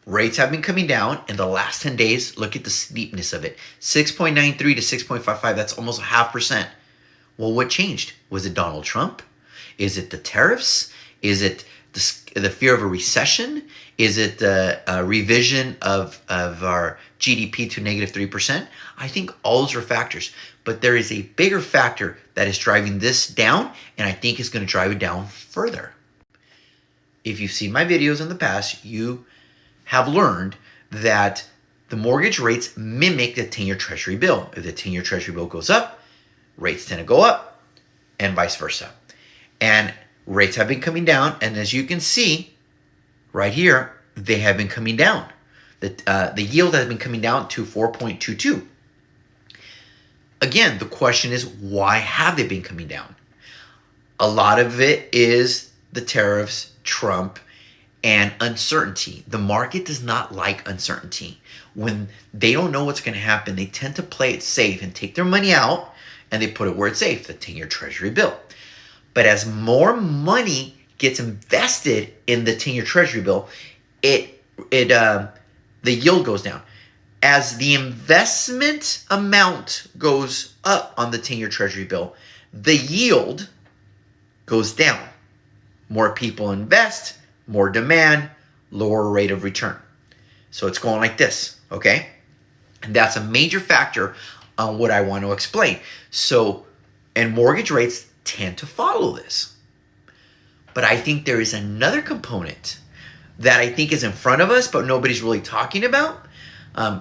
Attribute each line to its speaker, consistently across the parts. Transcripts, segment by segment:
Speaker 1: Rates have been coming down in the last 10 days. Look at the steepness of it. 6.93 to 6.55. That's almost a 0.5%. Well, what changed? Was it Donald Trump? Is it the tariffs? Is it the fear of a recession? Is it the revision of our GDP to negative 3%? I think all those are factors. But there is a bigger factor that is driving this down, and I think it's going to drive it down further. If you've seen my videos in the past, you have learned that the mortgage rates mimic the 10-year Treasury bill. If the 10-year Treasury bill goes up, rates tend to go up, and vice versa. And rates have been coming down, and as you can see right here, they have been coming down. The yield has been coming down to 4.22. Again, the question is, why have they been coming down? A lot of it is the tariffs, Trump, and uncertainty. The market does not like uncertainty. When they don't know what's going to happen, they tend to play it safe and take their money out, and they put it where it's safe, the 10-year Treasury bill. But as more money gets invested in the 10-year Treasury bill, the yield goes down. As the investment amount goes up on the 10-year Treasury bill, the yield goes down. More people invest, more demand, lower rate of return. So it's going like this, okay? And that's a major factor on what I want to explain. So, and mortgage rates tend to follow this. But I think there is another component that I think is in front of us, but nobody's really talking about,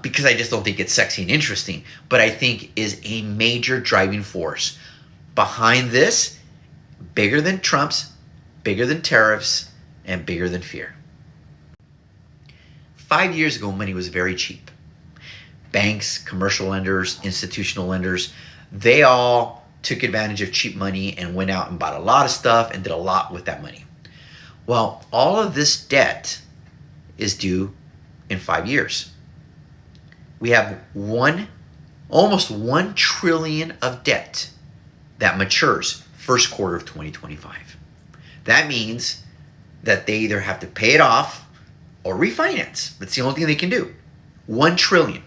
Speaker 1: because I just don't think it's sexy and interesting, but I think is a major driving force behind this, bigger than Trump's, bigger than tariffs, and bigger than fear. 5 years ago, money was very cheap. Banks, commercial lenders, institutional lenders, they all took advantage of cheap money and went out and bought a lot of stuff and did a lot with that money. Well, all of this debt is due in 5 years. We have almost $1 trillion of debt that matures first quarter of 2025. That means that they either have to pay it off or refinance. That's the only thing they can do. $1 trillion.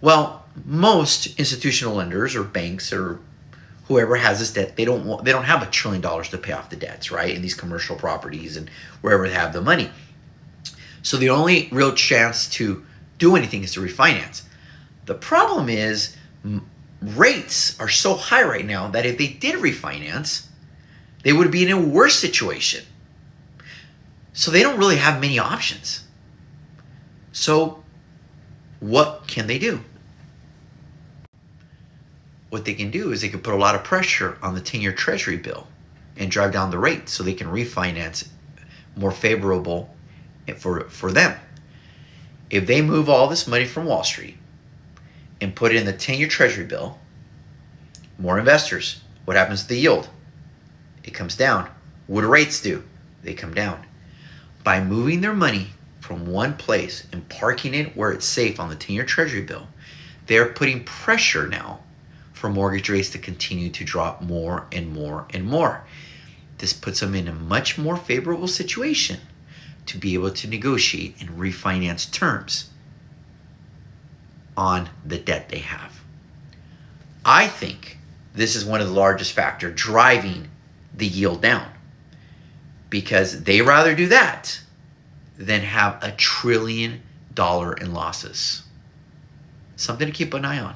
Speaker 1: Well, most institutional lenders or banks or whoever has this debt, they don't have $1 trillion to pay off the debts, right? In these commercial properties and wherever they have the money. So the only real chance to do anything is to refinance. The problem is rates are so high right now that if they did refinance, they would be in a worse situation. So they don't really have many options. So what can they do? What they can do is they can put a lot of pressure on the 10-year Treasury bill and drive down the rate so they can refinance more favorable for them. If they move all this money from Wall Street and put it in the 10-year Treasury bill, more investors, what happens to the yield? It comes down. What do rates do? They come down. By moving their money from one place and parking it where it's safe on the 10-year Treasury bill, they're putting pressure now for mortgage rates to continue to drop more and more and more. This puts them in a much more favorable situation to be able to negotiate and refinance terms on the debt they have. I think this is one of the largest factors driving the yield down, because they rather do that than have $1 trillion in losses. Something to keep an eye on.